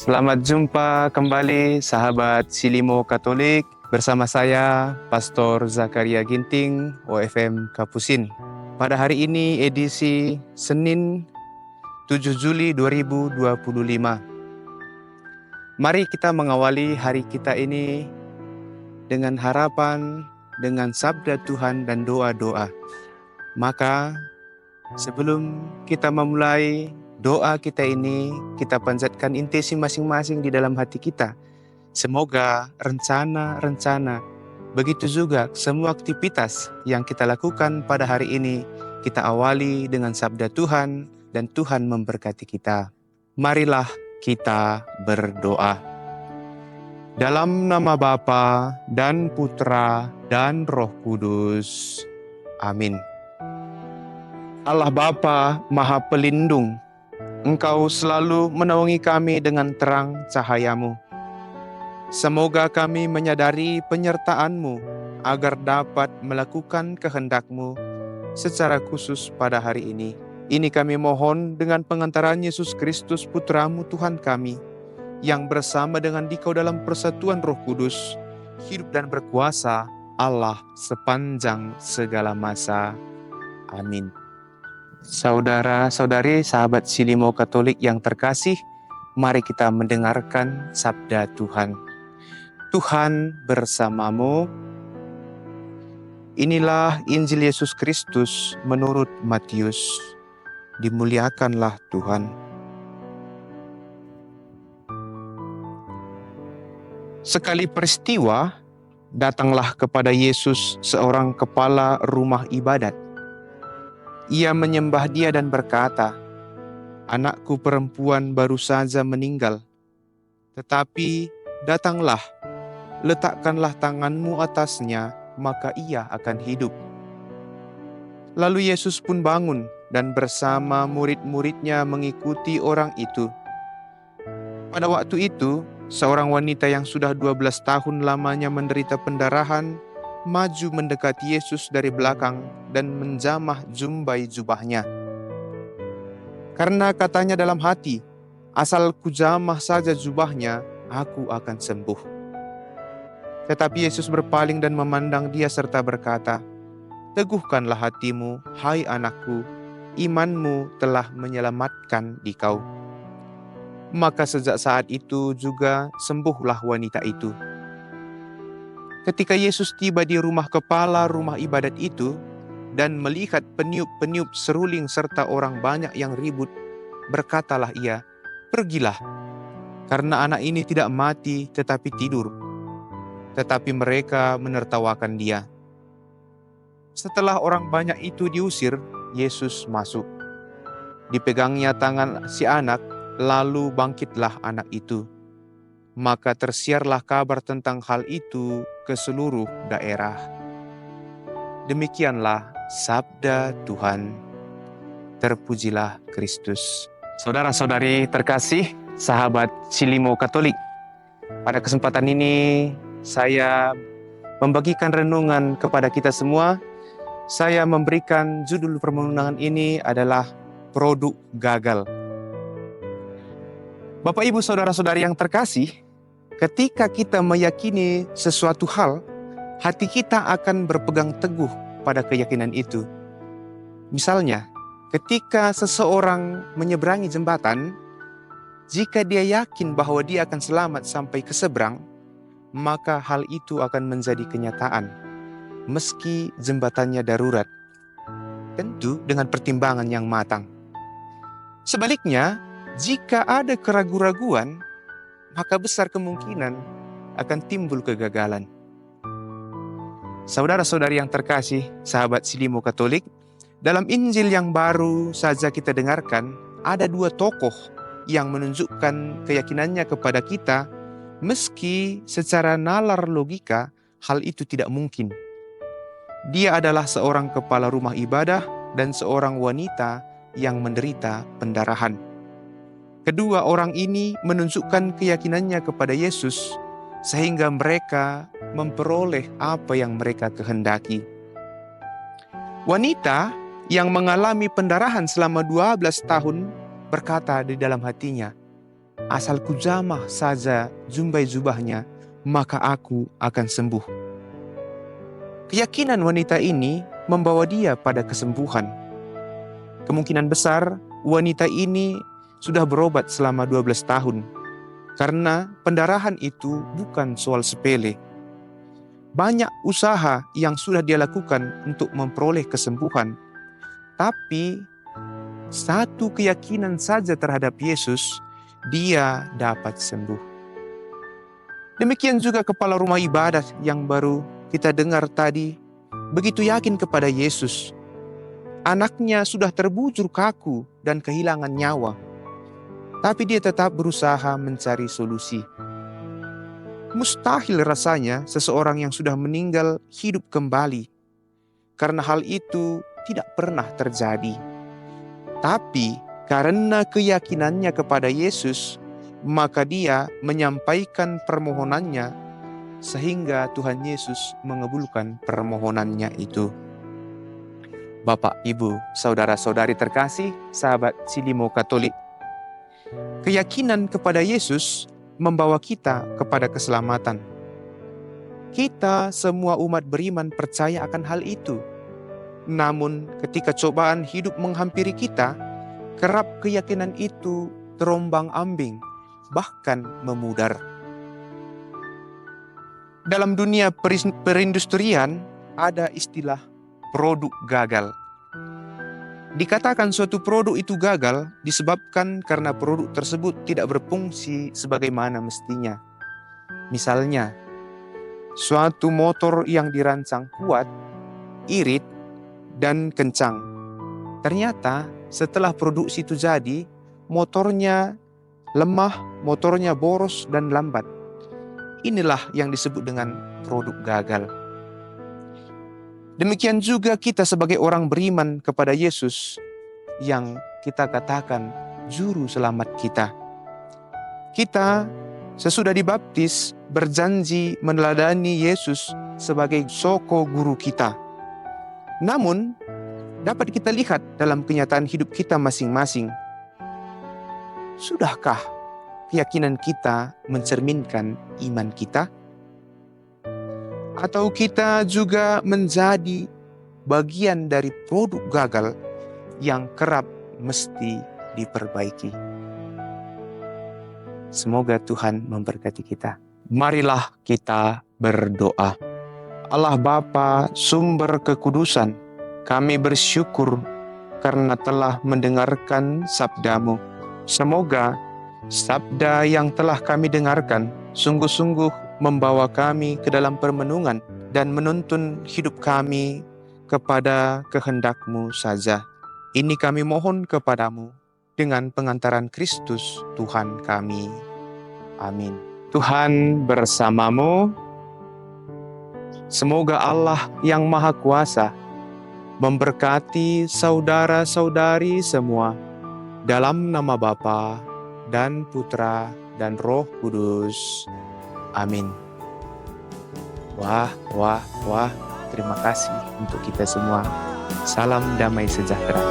Selamat jumpa kembali sahabat Silimo Katolik bersama saya Pastor Zakaria Ginting OFM Kapusin. Pada hari ini edisi Senin 7 Juli 2025. Mari kita mengawali hari kita ini dengan harapan, dengan sabda Tuhan dan doa-doa. Maka sebelum kita memulai doa kita ini, kita panjatkan intensi masing-masing di dalam hati kita. Semoga rencana-rencana, begitu juga semua aktivitas yang kita lakukan pada hari ini, kita awali dengan sabda Tuhan dan Tuhan memberkati kita. Marilah kita berdoa. Dalam nama Bapa dan Putra dan Roh Kudus. Amin. Allah Bapa Maha Pelindung, Engkau selalu menaungi kami dengan terang cahaya-Mu. Semoga kami menyadari penyertaan-Mu agar dapat melakukan kehendak-Mu secara khusus pada hari ini. Ini kami mohon dengan pengantaran Yesus Kristus Putra-Mu Tuhan kami, yang bersama dengan Dikau dalam persatuan Roh Kudus, hidup dan berkuasa Allah sepanjang segala masa. Amin. Saudara-saudari, sahabat Silimo Katolik yang terkasih, mari kita mendengarkan sabda Tuhan. Tuhan bersamamu. Inilah Injil Yesus Kristus menurut Matius. Dimuliakanlah Tuhan. Sekali peristiwa, datanglah kepada Yesus seorang kepala rumah ibadat. Ia menyembah Dia dan berkata, "Anakku perempuan baru saja meninggal. Tetapi datanglah, letakkanlah tanganmu atasnya, maka ia akan hidup." Lalu Yesus pun bangun dan bersama murid-muridnya mengikuti orang itu. Pada waktu itu, seorang wanita yang sudah 12 tahun lamanya menderita pendarahan, maju mendekati Yesus dari belakang dan menjamah jumbai jubahnya. Karena katanya dalam hati, "Asal kujamah saja jubahnya, aku akan sembuh." Tetapi Yesus berpaling dan memandang dia serta berkata, "Teguhkanlah hatimu, hai anakku, imanmu telah menyelamatkan dikau." Maka sejak saat itu juga sembuhlah wanita itu. Ketika Yesus tiba di rumah kepala rumah ibadat itu dan melihat peniup-peniup seruling serta orang banyak yang ribut, berkatalah ia, "Pergilah, karena anak ini tidak mati tetapi tidur." Tetapi mereka menertawakan dia. Setelah orang banyak itu diusir, Yesus masuk. Dipegangnya tangan si anak, lalu bangkitlah anak itu. Maka tersiarlah kabar tentang hal itu ke seluruh daerah. Demikianlah sabda Tuhan. Terpujilah Kristus. Saudara-saudari terkasih, sahabat Silimo Katolik, pada kesempatan ini saya membagikan renungan kepada kita semua. Saya memberikan judul permenungan ini adalah Produk Gagal. Bapak, Ibu, saudara-saudari yang terkasih, ketika kita meyakini sesuatu hal, hati kita akan berpegang teguh pada keyakinan itu. Misalnya, ketika seseorang menyeberangi jembatan, jika dia yakin bahwa dia akan selamat sampai ke seberang, maka hal itu akan menjadi kenyataan, meski jembatannya darurat. Tentu dengan pertimbangan yang matang. Sebaliknya, jika ada keraguan-raguan, maka besar kemungkinan akan timbul kegagalan. Saudara-saudari yang terkasih, sahabat Silimo Katolik, dalam Injil yang baru saja kita dengarkan, ada dua tokoh yang menunjukkan keyakinannya kepada kita, meski secara nalar logika hal itu tidak mungkin. Dia adalah seorang kepala rumah ibadah dan seorang wanita yang menderita pendarahan. Kedua orang ini menunjukkan keyakinannya kepada Yesus, sehingga mereka memperoleh apa yang mereka kehendaki. Wanita yang mengalami pendarahan selama 12 tahun berkata di dalam hatinya, asal ku jamah saja jumbai jubahnya, maka aku akan sembuh. Keyakinan wanita ini membawa dia pada kesembuhan. Kemungkinan besar wanita ini sudah berobat selama 12 tahun, karena pendarahan itu bukan soal sepele. Banyak usaha yang sudah dia lakukan untuk memperoleh kesembuhan, tapi satu keyakinan saja terhadap Yesus, dia dapat sembuh. Demikian juga kepala rumah ibadah yang baru kita dengar tadi, begitu yakin kepada Yesus. Anaknya sudah terbujur kaku dan kehilangan nyawa, tapi dia tetap berusaha mencari solusi. Mustahil rasanya seseorang yang sudah meninggal hidup kembali, karena hal itu tidak pernah terjadi. Tapi karena keyakinannya kepada Yesus, maka dia menyampaikan permohonannya sehingga Tuhan Yesus mengabulkan permohonannya itu. Bapak, Ibu, saudara-saudari terkasih, sahabat Silimo Katolik. Keyakinan kepada Yesus membawa kita kepada keselamatan. Kita semua umat beriman percaya akan hal itu. Namun ketika cobaan hidup menghampiri kita, kerap keyakinan itu terombang-ambing, bahkan memudar. Dalam dunia perindustrian ada istilah produk gagal. Dikatakan suatu produk itu gagal disebabkan karena produk tersebut tidak berfungsi sebagaimana mestinya. Misalnya, suatu motor yang dirancang kuat, irit, dan kencang. Ternyata setelah produksi itu jadi, motornya lemah, motornya boros dan lambat. Inilah yang disebut dengan produk gagal. Demikian juga kita sebagai orang beriman kepada Yesus yang kita katakan juru selamat kita. Kita sesudah dibaptis berjanji meneladani Yesus sebagai soko guru kita. Namun dapat kita lihat dalam kenyataan hidup kita masing-masing. Sudahkah keyakinan kita mencerminkan iman kita? Atau kita juga menjadi bagian dari produk gagal yang kerap mesti diperbaiki. Semoga Tuhan memberkati kita. Marilah kita berdoa. Allah Bapa, sumber kekudusan, kami bersyukur karena telah mendengarkan sabda-Mu. Semoga sabda yang telah kami dengarkan sungguh-sungguh membawa kami ke dalam permenungan dan menuntun hidup kami kepada kehendak-Mu saja. Ini kami mohon kepadamu dengan pengantaran Kristus Tuhan kami. Amin. Tuhan bersamamu. Semoga Allah yang Maha Kuasa memberkati saudara-saudari semua dalam nama Bapa dan Putra dan Roh Kudus. Amin. Wah. Terima kasih untuk kita semua. Salam damai sejahtera.